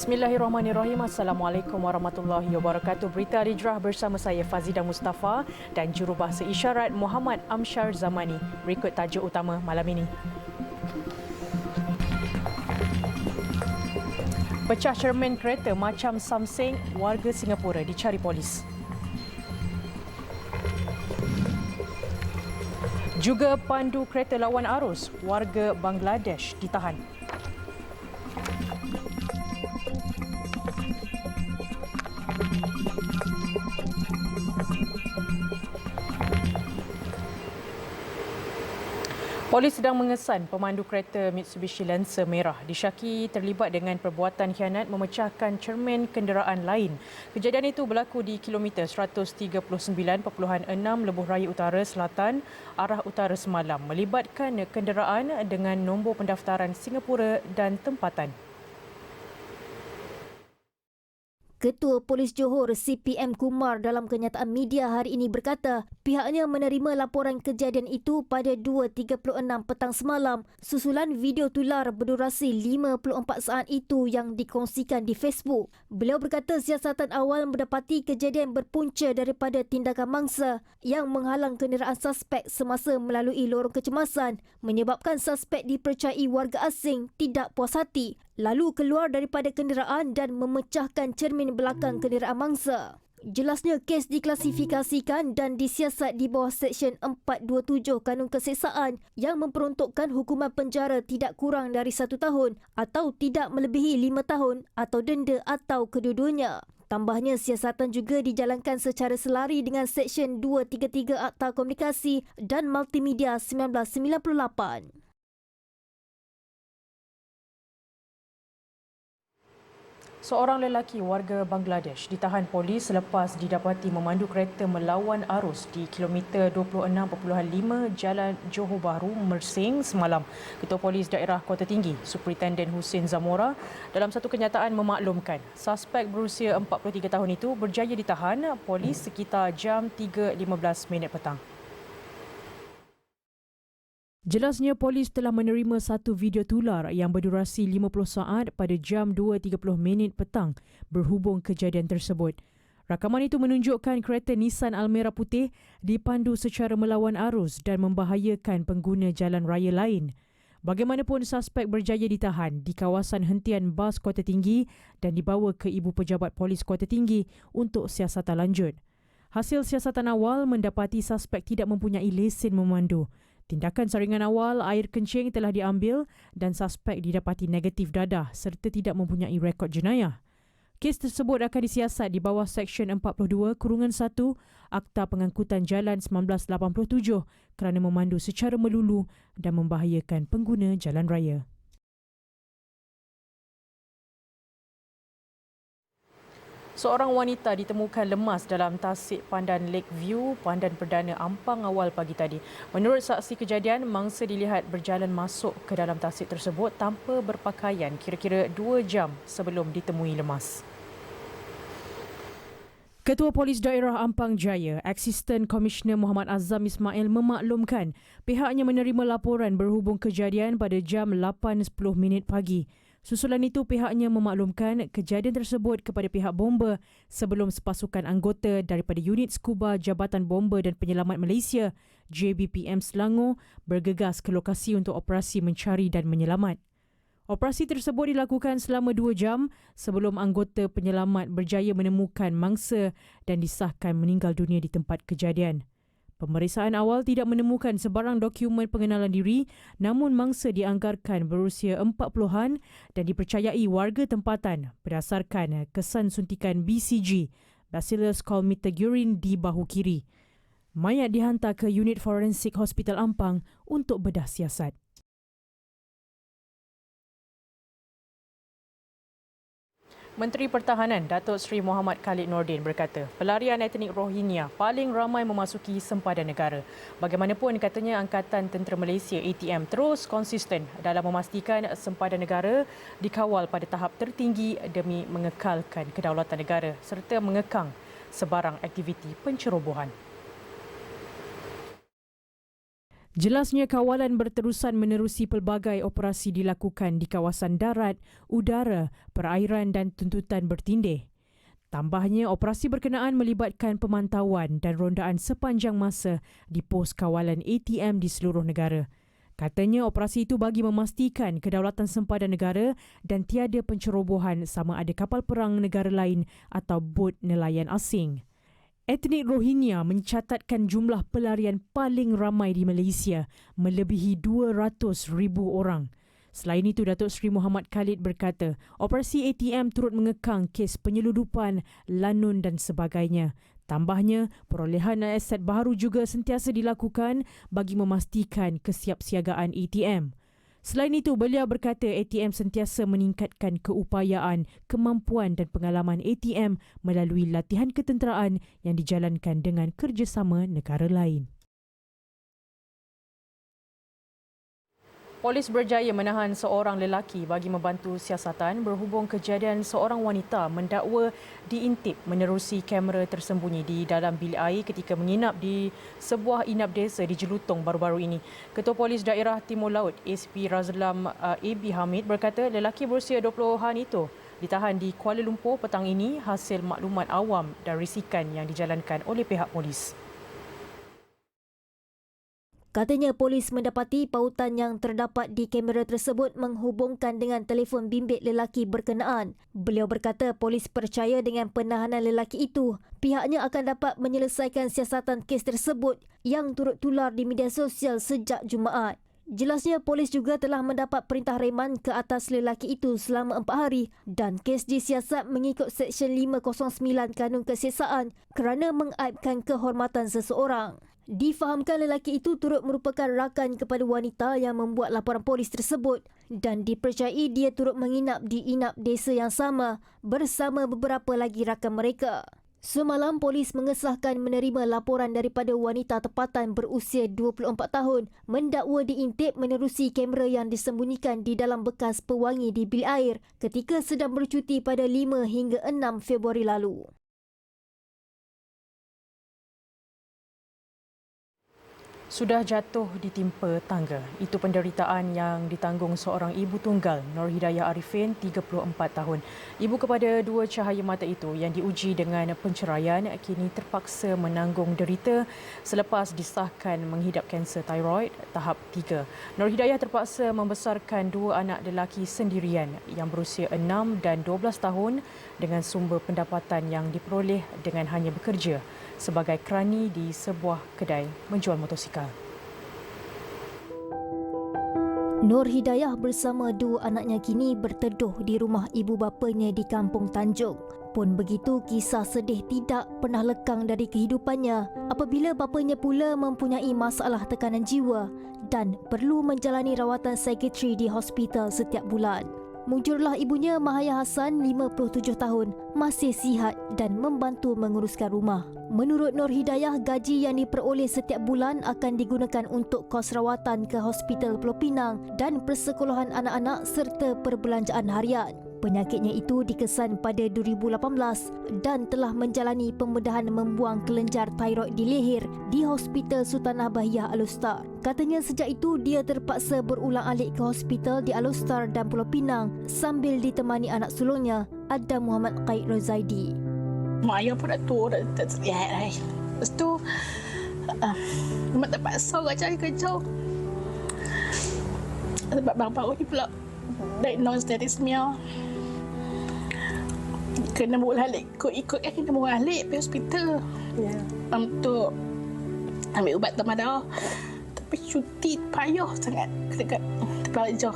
Bismillahirrahmanirrahim. Assalamualaikum warahmatullahi wabarakatuh. Berita Hijrah bersama saya Fazidah Mustafa dan jurubahasa isyarat Muhammad Amsyar Zamani. Berikut tajuk utama malam ini. Pecah cermin kereta macam Samseng, warga Singapura dicari polis. Juga pandu kereta lawan arus, warga Bangladesh ditahan. Polis sedang mengesan pemandu kereta Mitsubishi Lancer merah disyaki terlibat dengan perbuatan khianat memecahkan cermin kenderaan lain. Kejadian itu berlaku di kilometer 139.6 Lebuh Raya Utara Selatan arah utara semalam, melibatkan kenderaan dengan nombor pendaftaran Singapura dan tempatan. Ketua Polis Johor CPM Kumar dalam kenyataan media hari ini berkata pihaknya menerima laporan kejadian itu pada 2.36 petang semalam susulan video tular berdurasi 54 saat itu yang dikongsikan di Facebook. Beliau berkata siasatan awal mendapati kejadian berpunca daripada tindakan mangsa yang menghalang kenderaan suspek semasa melalui lorong kecemasan menyebabkan suspek dipercayai warga asing tidak puas hati lalu keluar daripada kenderaan dan memecahkan cermin belakang kenderaan mangsa. Jelasnya kes diklasifikasikan dan disiasat di bawah Seksyen 427 Kanun Keseksaan yang memperuntukkan hukuman penjara tidak kurang dari 1 tahun atau tidak melebihi 5 tahun atau denda atau kedua-duanya. Tambahnya, siasatan juga dijalankan secara selari dengan Seksyen 233 Akta Komunikasi dan Multimedia 1998. Seorang lelaki warga Bangladesh ditahan polis selepas didapati memandu kereta melawan arus di kilometer 26.5 Jalan Johor Bahru, Mersing semalam. Ketua Polis Daerah Kota Tinggi, Superintendent Hussein Zamora, dalam satu kenyataan memaklumkan suspek berusia 43 tahun itu berjaya ditahan polis sekitar jam 3.15 petang. Jelasnya polis telah menerima satu video tular yang berdurasi 50 saat pada jam 2.30 petang berhubung kejadian tersebut. Rakaman itu menunjukkan kereta Nissan Almera putih dipandu secara melawan arus dan membahayakan pengguna jalan raya lain. Bagaimanapun, suspek berjaya ditahan di kawasan hentian bas Kota Tinggi dan dibawa ke Ibu Pejabat Polis Kota Tinggi untuk siasatan lanjut. Hasil siasatan awal mendapati suspek tidak mempunyai lesen memandu. Tindakan saringan awal air kencing telah diambil dan suspek didapati negatif dadah serta tidak mempunyai rekod jenayah. Kes tersebut akan disiasat di bawah Seksyen 42-1 Akta Pengangkutan Jalan 1987 kerana memandu secara melulu dan membahayakan pengguna jalan raya. Seorang wanita ditemukan lemas dalam tasik Pandan Lakeview, Pandan Perdana Ampang awal pagi tadi. Menurut saksi kejadian, mangsa dilihat berjalan masuk ke dalam tasik tersebut tanpa berpakaian kira-kira 2 jam sebelum ditemui lemas. Ketua Polis Daerah Ampang Jaya, Asisten Komisioner Muhammad Azam Ismail memaklumkan pihaknya menerima laporan berhubung kejadian pada jam 8.10 pagi. Susulan itu pihaknya memaklumkan kejadian tersebut kepada pihak bomba sebelum sepasukan anggota daripada Unit Skuba Jabatan Bomba dan Penyelamat Malaysia JBPM Selangor bergegas ke lokasi untuk operasi mencari dan menyelamat. Operasi tersebut dilakukan selama 2 jam sebelum anggota penyelamat berjaya menemukan mangsa dan disahkan meninggal dunia di tempat kejadian. Pemeriksaan awal tidak menemukan sebarang dokumen pengenalan diri, namun mangsa dianggarkan berusia 40-an dan dipercayai warga tempatan berdasarkan kesan suntikan BCG, Bacillus calmette-guerin di bahu kiri. Mayat dihantar ke Unit Forensik Hospital Ampang untuk bedah siasat. Menteri Pertahanan Datuk Seri Muhammad Khalid Nordin berkata, pelarian etnik Rohingya paling ramai memasuki sempadan negara. Bagaimanapun, katanya Angkatan Tentera Malaysia ATM terus konsisten dalam memastikan sempadan negara dikawal pada tahap tertinggi demi mengekalkan kedaulatan negara serta mengekang sebarang aktiviti pencerobohan. Jelasnya kawalan berterusan menerusi pelbagai operasi dilakukan di kawasan darat, udara, perairan dan tuntutan bertindih. Tambahnya, operasi berkenaan melibatkan pemantauan dan rondaan sepanjang masa di pos kawalan ATM di seluruh negara. Katanya operasi itu bagi memastikan kedaulatan sempadan negara dan tiada pencerobohan sama ada kapal perang negara lain atau bot nelayan asing. Etnik Rohingya mencatatkan jumlah pelarian paling ramai di Malaysia, melebihi 200,000 orang. Selain itu, Datuk Seri Muhammad Khalid berkata, operasi ATM turut mengekang kes penyeludupan, lanun dan sebagainya. Tambahnya, perolehan aset baharu juga sentiasa dilakukan bagi memastikan kesiapsiagaan ATM. Selain itu, beliau berkata ATM sentiasa meningkatkan keupayaan, kemampuan dan pengalaman ATM melalui latihan ketenteraan yang dijalankan dengan kerjasama negara lain. Polis berjaya menahan seorang lelaki bagi membantu siasatan berhubung kejadian seorang wanita mendakwa diintip menerusi kamera tersembunyi di dalam bilik air ketika menginap di sebuah inap desa di Jelutong baru-baru ini. Ketua Polis Daerah Timur Laut ASP Razlam A.B. Hamid berkata lelaki berusia 20-an itu ditahan di Kuala Lumpur petang ini hasil maklumat awam dan risikan yang dijalankan oleh pihak polis. Katanya polis mendapati pautan yang terdapat di kamera tersebut menghubungkan dengan telefon bimbit lelaki berkenaan. Beliau berkata polis percaya dengan penahanan lelaki itu, pihaknya akan dapat menyelesaikan siasatan kes tersebut yang turut tular di media sosial sejak Jumaat. Jelasnya polis juga telah mendapat perintah reman ke atas lelaki itu selama 4 hari dan kes disiasat mengikut Seksyen 509 Kanun Kesiasaan kerana mengaibkan kehormatan seseorang. Difahamkan lelaki itu turut merupakan rakan kepada wanita yang membuat laporan polis tersebut dan dipercayai dia turut menginap di inap desa yang sama bersama beberapa lagi rakan mereka. Semalam, polis mengesahkan menerima laporan daripada wanita tempatan berusia 24 tahun mendakwa diintip menerusi kamera yang disembunyikan di dalam bekas pewangi di bilik air ketika sedang bercuti pada 5 hingga 6 Februari lalu. Sudah jatuh ditimpa tangga. Itu penderitaan yang ditanggung seorang ibu tunggal, Nur Hidayah Arifin, 34 tahun. Ibu kepada dua cahaya mata itu yang diuji dengan penceraian kini terpaksa menanggung derita selepas disahkan menghidap kanser tiroid tahap 3. Nur Hidayah terpaksa membesarkan dua anak lelaki sendirian yang berusia 6 dan 12 tahun dengan sumber pendapatan yang diperoleh dengan hanya bekerja sebagai kerani di sebuah kedai menjual motosikal. Nur Hidayah bersama dua anaknya kini berteduh di rumah ibu bapanya di Kampung Tanjung. Pun begitu, kisah sedih tidak pernah lekang dari kehidupannya apabila bapanya pula mempunyai masalah tekanan jiwa dan perlu menjalani rawatan psikiatri di hospital setiap bulan. Mujurlah ibunya Mahaya Hassan, 57 tahun, masih sihat dan membantu menguruskan rumah. Menurut Nur Hidayah, gaji yang diperoleh setiap bulan akan digunakan untuk kos rawatan ke Hospital Pulau Pinang dan persekolahan anak-anak serta perbelanjaan harian. Penyakitnya itu dikesan pada 2018 dan telah menjalani pembedahan membuang kelenjar tiroid di leher di Hospital Sultanah Bahiyah Alustar. Katanya sejak itu dia terpaksa berulang-alik ke hospital di Alustar dan Pulau Pinang sambil ditemani anak sulungnya, Adam Muhammad Qaid Rozaidi. Mak ayah pun dah tua, dah tak sihat dah. Lepas tu, mak terpaksa cari kerja. Sebab baru-baru ni pula diagnose thalassemia. Kena bawa alik, ikut kan kena bawa alik pergi hospital. Untuk ambil ubat tamadar. Tapi cuti payah sangat dekat tempat kerja.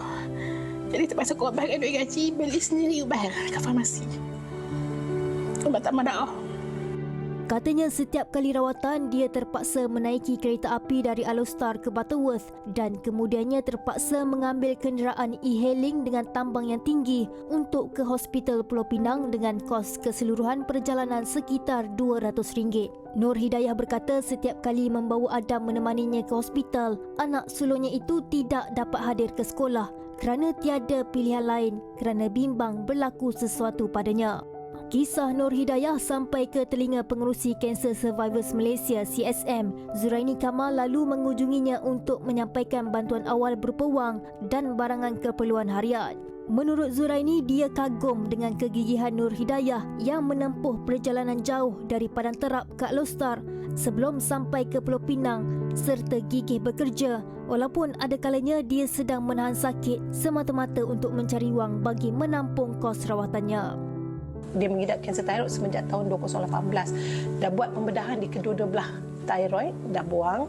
Jadi terpaksa keluar bayar duit gaji, beli sendiri ubat kat farmasi. Ubat tamadar. Katanya setiap kali rawatan, dia terpaksa menaiki kereta api dari Alustar ke Butterworth dan kemudiannya terpaksa mengambil kenderaan e-hailing dengan tambang yang tinggi untuk ke Hospital Pulau Pinang dengan kos keseluruhan perjalanan sekitar RM200. Nur Hidayah berkata setiap kali membawa Adam menemaninya ke hospital, anak sulungnya itu tidak dapat hadir ke sekolah kerana tiada pilihan lain kerana bimbang berlaku sesuatu padanya. Kisah Nur Hidayah sampai ke telinga Pengerusi Cancer Survivors Malaysia CSM. Zuraini Kamal lalu mengunjunginya untuk menyampaikan bantuan awal berupa wang dan barangan keperluan harian. Menurut Zuraini, dia kagum dengan kegigihan Nur Hidayah yang menempuh perjalanan jauh dari Padang Terap ke Alor sebelum sampai ke Pulau Pinang serta gigih bekerja walaupun ada kalanya dia sedang menahan sakit semata-mata untuk mencari wang bagi menampung kos rawatannya. Dia mengidap kanser thyroid semenjak tahun 2018. Dah buat pembedahan di kedua-dua belah thyroid, dah buang.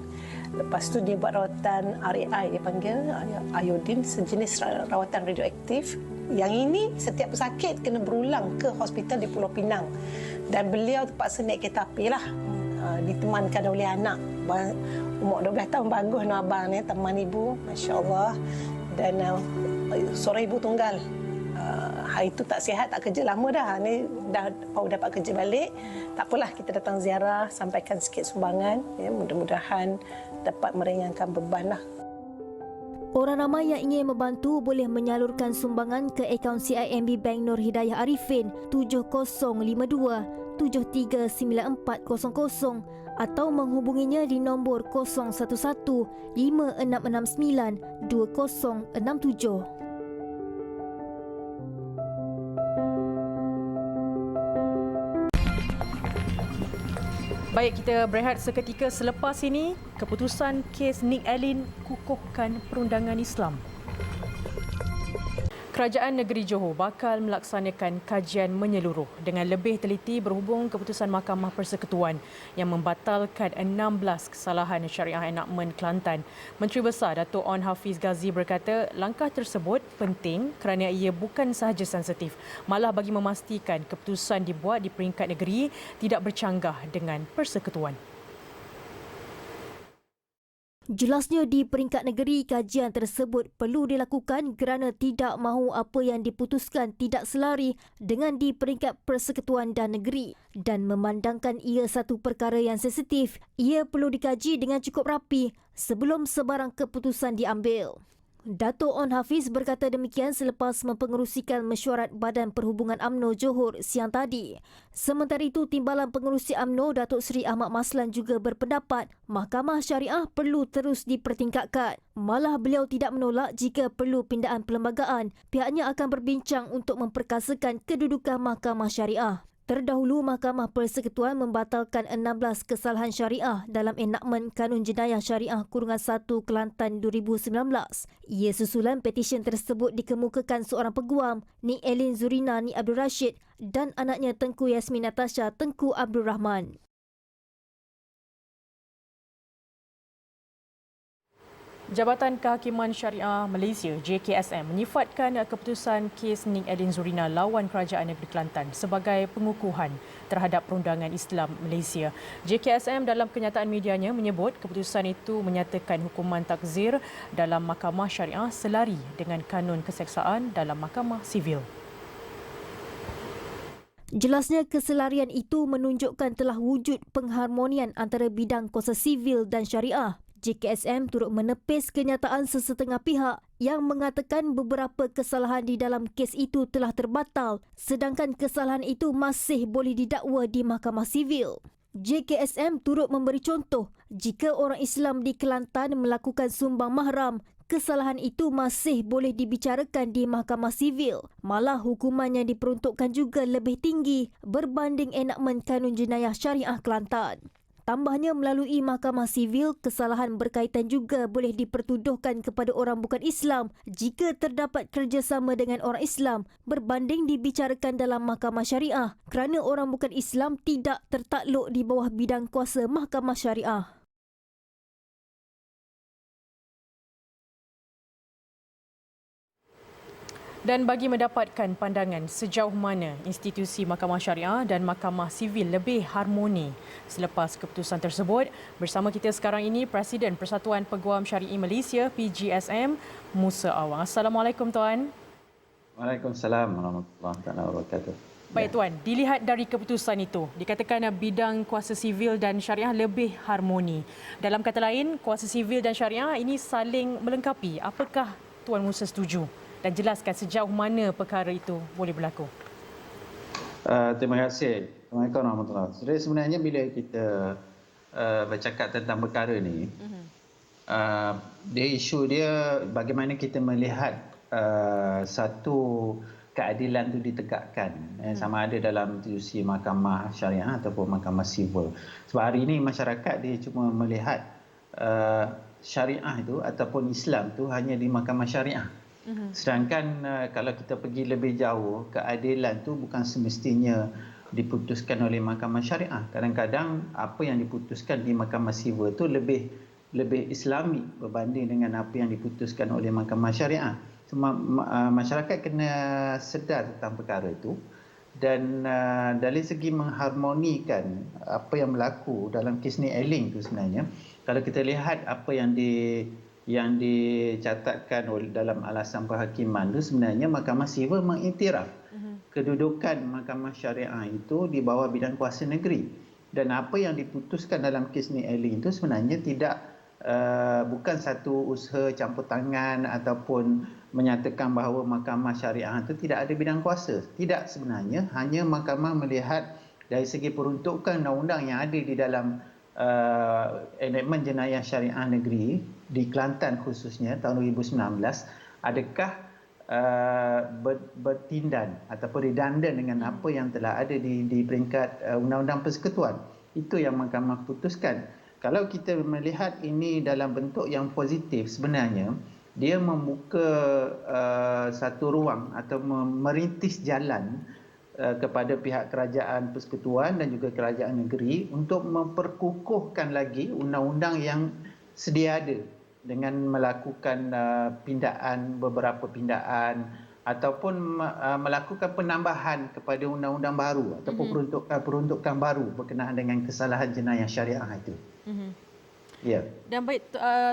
Lepas tu dia buat rawatan RAI, dia panggil iodin, sejenis rawatan radioaktif. Yang ini setiap pesakit kena berulang ke hospital di Pulau Pinang. Dan beliau terpaksa naik kereta api lah. Ditemankan oleh anak. Umur 12 tahun, bagus no abang ni, teman ibu, Masya Allah. Dan seorang ibu tunggal. Hari itu tak sihat, tak kerja lama dah. Ni dah baru dapat kerja balik. Tak apalah, kita datang ziarah, sampaikan sikit sumbangan. Ya, mudah-mudahan dapat meringankan beban lah. Orang ramai yang ingin membantu boleh menyalurkan sumbangan ke akaun CIMB Bank Nur Hidayah Arifin 7052 739400 atau menghubunginya di nombor 011 5669 2067. Baik, kita berehat seketika. Selepas ini, keputusan kes Nick Allen kukuhkan perundangan Islam. Kerajaan Negeri Johor bakal melaksanakan kajian menyeluruh dengan lebih teliti berhubung keputusan Mahkamah Persekutuan yang membatalkan 16 kesalahan syariah enakmen Kelantan. Menteri Besar Dato' On Hafiz Ghazi berkata langkah tersebut penting kerana ia bukan sahaja sensitif, malah bagi memastikan keputusan dibuat di peringkat negeri tidak bercanggah dengan persekutuan. Jelasnya di peringkat negeri, kajian tersebut perlu dilakukan kerana tidak mahu apa yang diputuskan tidak selari dengan di peringkat persekutuan dan negeri. Dan memandangkan ia satu perkara yang sensitif, ia perlu dikaji dengan cukup rapi sebelum sebarang keputusan diambil. Dato' On Hafiz berkata demikian selepas mempengerusikan mesyuarat Badan Perhubungan UMNO Johor siang tadi. Sementara itu, Timbalan Pengerusi UMNO Datuk Seri Ahmad Maslan juga berpendapat Mahkamah Syariah perlu terus dipertingkatkan. Malah beliau tidak menolak jika perlu pindaan perlembagaan, pihaknya akan berbincang untuk memperkasakan kedudukan Mahkamah Syariah. Terdahulu, Mahkamah Persekutuan membatalkan 16 kesalahan syariah dalam enakmen Kanun Jenayah Syariah _1 Kelantan 2019. Ia susulan petisyen tersebut dikemukakan seorang peguam, Nick Allen Zurina Ni Abdul Rashid dan anaknya Tengku Yasmin Natasha Tengku Abdul Rahman. Jabatan Kehakiman Syariah Malaysia JKSM menyifatkan keputusan kes Nick Allen Zurina lawan Kerajaan Negeri Kelantan sebagai pengukuhan terhadap perundangan Islam Malaysia. JKSM dalam kenyataan medianya menyebut keputusan itu menyatakan hukuman takzir dalam Mahkamah Syariah selari dengan kanun keseksaan dalam Mahkamah Sivil. Jelasnya keselarian itu menunjukkan telah wujud pengharmonian antara bidang kuasa sivil dan syariah. JKSM turut menepis kenyataan sesetengah pihak yang mengatakan beberapa kesalahan di dalam kes itu telah terbatal sedangkan kesalahan itu masih boleh didakwa di Mahkamah Sivil. JKSM turut memberi contoh jika orang Islam di Kelantan melakukan sumbang mahram, kesalahan itu masih boleh dibicarakan di Mahkamah Sivil. Malah hukumannya diperuntukkan juga lebih tinggi berbanding enakmen Kanun Jenayah Syariah Kelantan. Tambahnya, melalui Mahkamah Sivil, kesalahan berkaitan juga boleh dipertuduhkan kepada orang bukan Islam jika terdapat kerjasama dengan orang Islam berbanding dibicarakan dalam Mahkamah Syariah kerana orang bukan Islam tidak tertakluk di bawah bidang kuasa Mahkamah Syariah. Dan bagi mendapatkan pandangan sejauh mana institusi Mahkamah Syariah dan Mahkamah Sivil lebih harmoni selepas keputusan tersebut, bersama kita sekarang ini Presiden Persatuan Peguam Syari'i Malaysia PGSM, Musa Awang. Assalamualaikum Tuan. Waalaikumsalam warahmatullahi wabarakatuh. Baik Tuan, dilihat dari keputusan itu, dikatakan bidang kuasa sivil dan syariah lebih harmoni. Dalam kata lain, kuasa sivil dan syariah ini saling melengkapi. Apakah Tuan Musa setuju? Dan jelaskan sejauh mana perkara itu boleh berlaku. Terima kasih. Assalamualaikum warahmatullahi wabarakatuh. Jadi sebenarnya bila kita bercakap tentang perkara ni, isu dia bagaimana kita melihat satu keadilan tu ditegakkan, sama ada dalam institusi mahkamah syariah ataupun mahkamah sivil. Sebab hari ini masyarakat dia cuma melihat syariah itu ataupun Islam tu hanya di mahkamah syariah. Sedangkan kalau kita pergi lebih jauh, keadilan tu bukan semestinya diputuskan oleh mahkamah syariah. Kadang-kadang apa yang diputuskan di mahkamah sivil tu lebih Islami berbanding dengan apa yang diputuskan oleh mahkamah syariah. Masyarakat kena sedar tentang perkara itu, dan dari segi mengharmonikan apa yang berlaku dalam kes ni Eling tu sebenarnya, kalau kita lihat apa yang dicatatkan oleh dalam alasan perhakiman tu, sebenarnya mahkamah sivil mengiktiraf kedudukan mahkamah syariah itu di bawah bidang kuasa negeri, dan apa yang diputuskan dalam kes ni Eling itu sebenarnya bukan satu usaha campur tangan ataupun menyatakan bahawa mahkamah syariah itu tidak ada bidang kuasa. Tidak, sebenarnya hanya mahkamah melihat dari segi peruntukan undang-undang yang ada di dalam enakmen jenayah syariah negeri di Kelantan khususnya tahun 2019, adakah bertindan ataupun redundant dengan apa yang telah ada di peringkat undang-undang persekutuan. Itu yang mahkamah putuskan. Kalau kita melihat ini dalam bentuk yang positif, sebenarnya dia membuka satu ruang atau merintis jalan kepada pihak kerajaan persekutuan dan juga kerajaan negeri untuk memperkukuhkan lagi undang-undang yang sedia ada dengan melakukan beberapa pindaan ataupun melakukan penambahan kepada undang-undang baru ataupun peruntukan baru berkenaan dengan kesalahan jenayah syariah itu. Ya. Dan baik,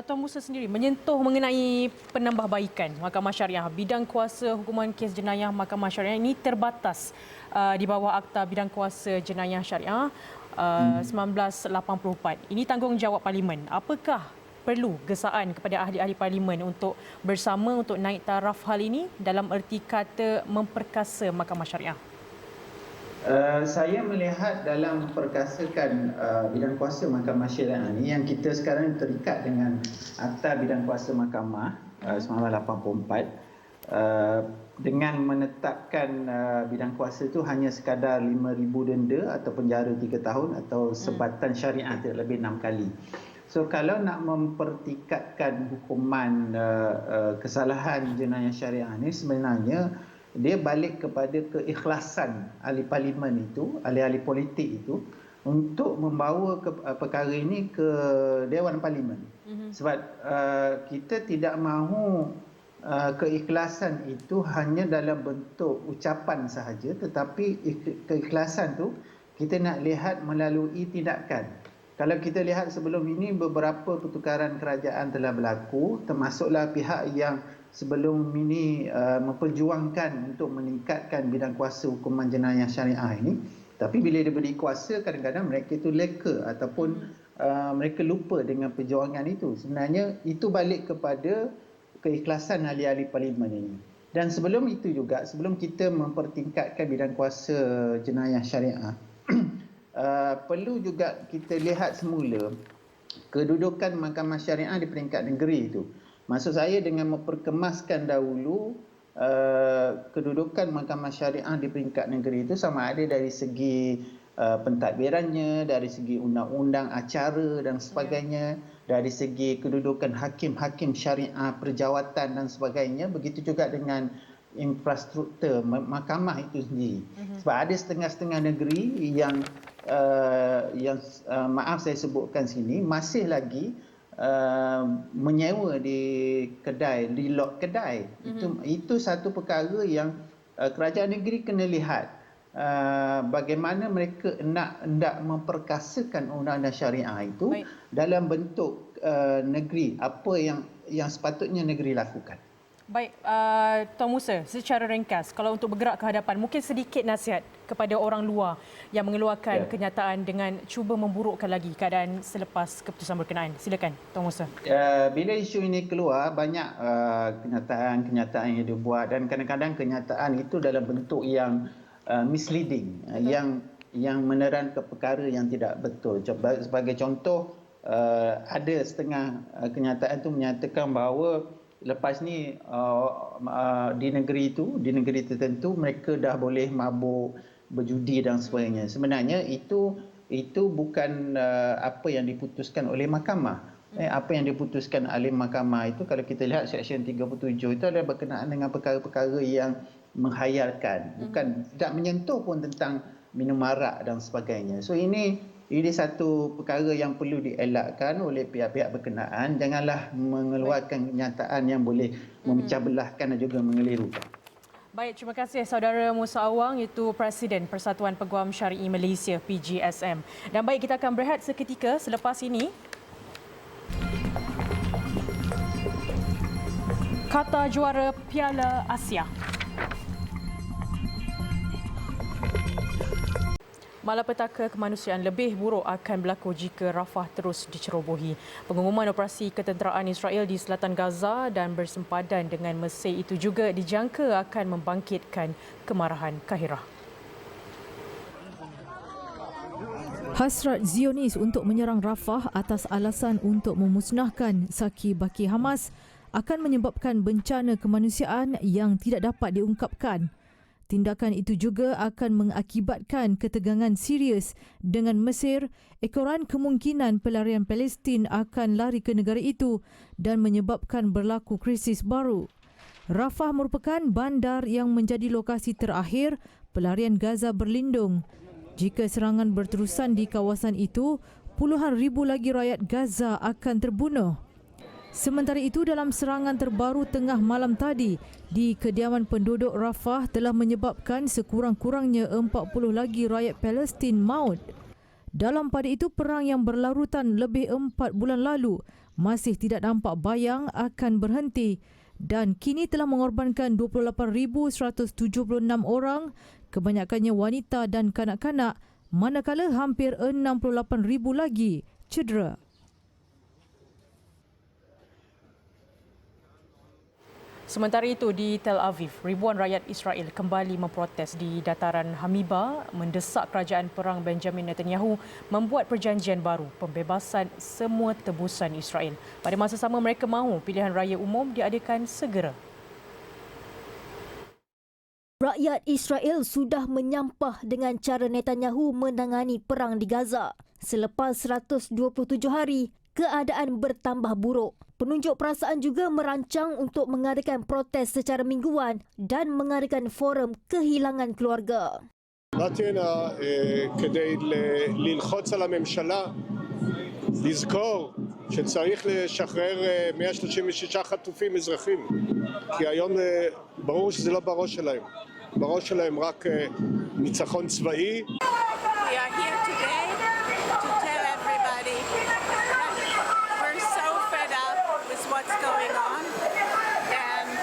Tuan Musa sendiri menyentuh mengenai penambahbaikan mahkamah syariah. Bidang kuasa hukuman kes jenayah mahkamah syariah ini terbatas di bawah Akta Bidang Kuasa Jenayah Syariah 1984. Ini tanggungjawab Parlimen. Apakah perlu gesaan kepada ahli-ahli Parlimen untuk bersama untuk naik taraf hal ini dalam erti kata memperkasa mahkamah syariah? Saya melihat dalam perkasakan bidang kuasa mahkamah syariah ini, yang kita sekarang terikat dengan Akta Bidang Kuasa Mahkamah 1984, dengan menetapkan bidang kuasa itu hanya sekadar 5,000 denda atau penjara 3 tahun atau sebatan syariah tidak lebih 6 kali. So kalau nak mempertikatkan hukuman kesalahan jenayah syariah ini, sebenarnya dia balik kepada keikhlasan ahli parlimen itu, ahli-ahli politik itu untuk membawa perkara ini ke Dewan Parlimen. Sebab kita tidak mahu keikhlasan itu hanya dalam bentuk ucapan sahaja, tetapi keikhlasan tu kita nak lihat melalui tindakan. Kalau kita lihat sebelum ini beberapa pertukaran kerajaan telah berlaku, termasuklah pihak yang sebelum ini memperjuangkan untuk meningkatkan bidang kuasa hukuman jenayah syariah ini, tapi bila diberi kuasa kadang-kadang mereka itu leka ataupun mereka lupa dengan perjuangan itu. Sebenarnya itu balik kepada keikhlasan ahli-ahli parlimen ini. Dan sebelum itu juga, sebelum kita mempertingkatkan bidang kuasa jenayah syariah, perlu juga kita lihat semula kedudukan mahkamah syariah di peringkat negeri itu. Maksud saya dengan memperkemaskan dahulu kedudukan mahkamah syariah di peringkat negeri itu, sama ada dari segi pentadbirannya, dari segi undang-undang acara dan sebagainya, dari segi kedudukan hakim-hakim syariah, perjawatan dan sebagainya, begitu juga dengan infrastruktur mahkamah itu sendiri. Sebab ada setengah-setengah negeri yang maaf saya sebutkan sini, masih lagi menyewa di kedai, di lot kedai. Itu satu perkara yang kerajaan negeri kena lihat bagaimana mereka hendak memperkasakan undang-undang syariah itu. Baik. Dalam bentuk negeri, apa yang sepatutnya negeri lakukan. Baik, Tuan Musa, secara ringkas, kalau untuk bergerak ke hadapan, mungkin sedikit nasihat kepada orang luar yang mengeluarkan kenyataan dengan cuba memburukkan lagi keadaan selepas keputusan berkenaan. Silakan, Tuan Musa. Bila isu ini keluar, banyak kenyataan yang dibuat, dan kadang-kadang kenyataan itu dalam bentuk yang misleading, yang menerangkan perkara yang tidak betul. Sebagai contoh, ada setengah kenyataan itu menyatakan bahawa lepas ni di negeri tertentu mereka dah boleh mabuk, berjudi dan sebagainya. Sebenarnya itu bukan apa yang diputuskan oleh mahkamah. Apa yang diputuskan oleh mahkamah itu, kalau kita lihat Seksyen 37 itu adalah berkenaan dengan perkara-perkara yang menghayalkan, bukan tidak menyentuh pun tentang minum arak dan sebagainya. So ini satu perkara yang perlu dielakkan oleh pihak-pihak berkenaan. Janganlah mengeluarkan kenyataan yang boleh memecah belahkan dan juga mengelirukan. Baik, terima kasih saudara Musa Awang, itu Presiden Persatuan Peguam Syari'i Malaysia PGSM. Dan baik, kita akan berehat seketika selepas ini. Qatar juara Piala Asia. Malapetaka kemanusiaan lebih buruk akan berlaku jika Rafah terus dicerobohi. Pengumuman operasi ketenteraan Israel di selatan Gaza dan bersempadan dengan Mesir itu juga dijangka akan membangkitkan kemarahan Kahirah. Hasrat Zionis untuk menyerang Rafah atas alasan untuk memusnahkan Saki Baki Hamas akan menyebabkan bencana kemanusiaan yang tidak dapat diungkapkan. Tindakan itu juga akan mengakibatkan ketegangan serius dengan Mesir. Ekoran kemungkinan pelarian Palestin akan lari ke negara itu dan menyebabkan berlaku krisis baru. Rafah merupakan bandar yang menjadi lokasi terakhir pelarian Gaza berlindung. Jika serangan berterusan di kawasan itu, puluhan ribu lagi rakyat Gaza akan terbunuh. Sementara itu, dalam serangan terbaru tengah malam tadi di kediaman penduduk Rafah telah menyebabkan sekurang-kurangnya 40 lagi rakyat Palestin maut. Dalam pada itu, perang yang berlarutan lebih 4 bulan lalu masih tidak nampak bayang akan berhenti dan kini telah mengorbankan 28,176 orang, kebanyakannya wanita dan kanak-kanak, manakala hampir 68,000 lagi cedera. Sementara itu, di Tel Aviv, ribuan rakyat Israel kembali memprotes di dataran Hamiba mendesak kerajaan perang Benjamin Netanyahu membuat perjanjian baru pembebasan semua tebusan Israel. Pada masa sama, mereka mahu pilihan raya umum diadakan segera. Rakyat Israel sudah menyampah dengan cara Netanyahu menangani perang di Gaza. Selepas 127 hari, keadaan bertambah buruk. Penunjuk perasaan juga merancang untuk mengadakan protes secara mingguan dan mengadakan forum kehilangan keluarga. באתי הנה כדי ללחוץ על הממשלה לזכור שצריך לשחרר 136 חטופים אזרחים, כי היום ברור שזה לא בראש שלהם. בראש שלהם רק ניצחון צבאי. We are here today to tell everybody that we're so fed up with what's going on, and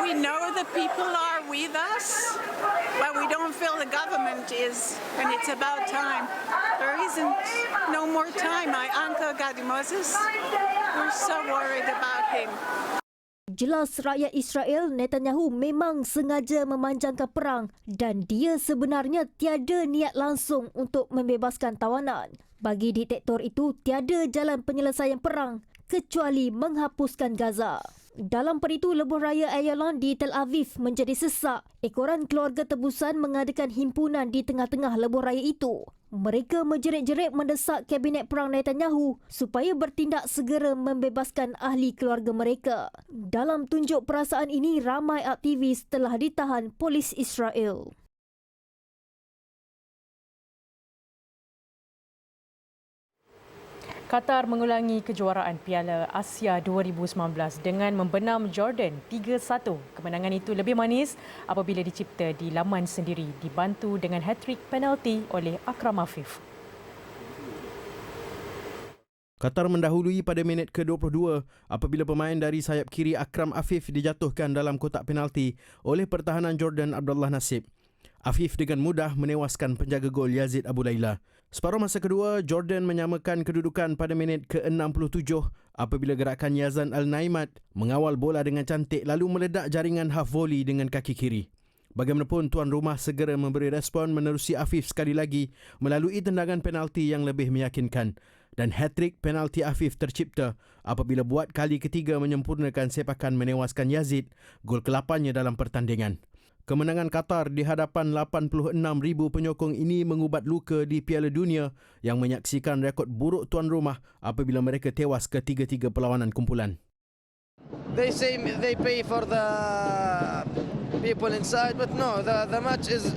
we know the people are with us, but we don't feel the government is, and it's about time. There isn't no more time. My uncle Gadi Moses, we're so worried about him. Jelas rakyat Israel, Netanyahu memang sengaja memanjangkan perang dan dia sebenarnya tiada niat langsung untuk membebaskan tawanan. Bagi diktator itu, tiada jalan penyelesaian perang kecuali menghapuskan Gaza. Dalam pada itu, lebuh raya Ayalon di Tel Aviv menjadi sesak. Ekoran keluarga tebusan mengadakan himpunan di tengah-tengah lebuh raya itu. Mereka menjerit-jerit mendesak Kabinet Perang Netanyahu supaya bertindak segera membebaskan ahli keluarga mereka. Dalam tunjuk perasaan ini, ramai aktivis telah ditahan polis Israel. Qatar mengulangi kejuaraan Piala Asia 2019 dengan membenam Jordan 3-1. Kemenangan itu lebih manis apabila dicipta di laman sendiri, dibantu dengan hat-trick penalti oleh Akram Afif. Qatar mendahului pada minit ke-22 apabila pemain dari sayap kiri Akram Afif dijatuhkan dalam kotak penalti oleh pertahanan Jordan Abdullah Nasib. Afif dengan mudah menewaskan penjaga gol Yazid Abu Laila. Separuh masa kedua, Jordan menyamakan kedudukan pada minit ke-67 apabila gerakan Yazan Al-Naimat mengawal bola dengan cantik lalu meledak jaringan half volley dengan kaki kiri. Bagaimanapun, tuan rumah segera memberi respon menerusi Afif sekali lagi melalui tendangan penalti yang lebih meyakinkan. Dan hat-trick penalti Afif tercipta apabila buat kali ketiga menyempurnakan sepakan menewaskan Yazid, gol ke-8-nya dalam pertandingan. Kemenangan Qatar di hadapan 86,000 penyokong ini mengubat luka di Piala Dunia yang menyaksikan rekod buruk tuan rumah apabila mereka tewas ketiga-tiga perlawanan kumpulan. They say they pay for the people inside, but no, the match is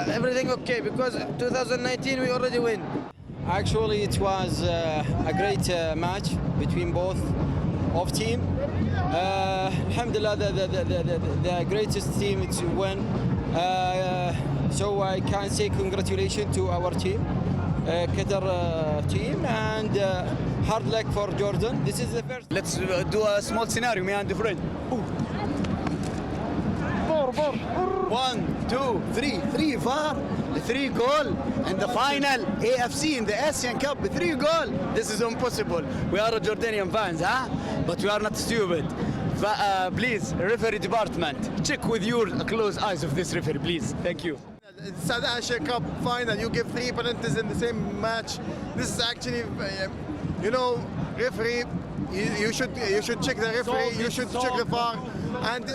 everything okay because 2019 we already win. Actually, it was a great match between both of team. Alhamdulillah, the greatest team to win. So I can say congratulations to our team, Qatar team, and hard luck for Jordan. This is the first. Let's do a small scenario, me and the friend. 1, 2, 3 VAR, 3 goal in the final AFC in the Asian Cup, 3 goal. This is impossible. We are Jordanian fans, huh? But we are not stupid. Please, referee department, check with your close eyes of this referee, please. Thank you. South Asia Cup final, you give 3 penalties in the same match. This is actually, referee. You should check the referee. You should check the VAR. And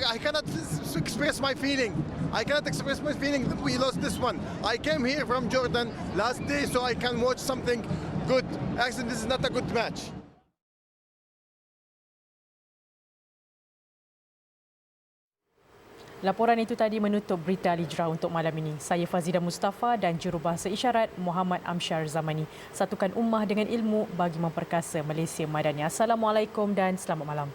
I cannot express my feeling. I cannot express my feeling that we lost this one. I came here from Jordan last day so I can watch something good. Actually, this is not a good match. Laporan itu tadi menutup berita Al-Hijrah untuk malam ini. Saya Fazida Mustafa dan jurubahasa isyarat Muhammad Amsyar Zamani. Satukan ummah dengan ilmu bagi memperkasa Malaysia Madani. Assalamualaikum dan selamat malam.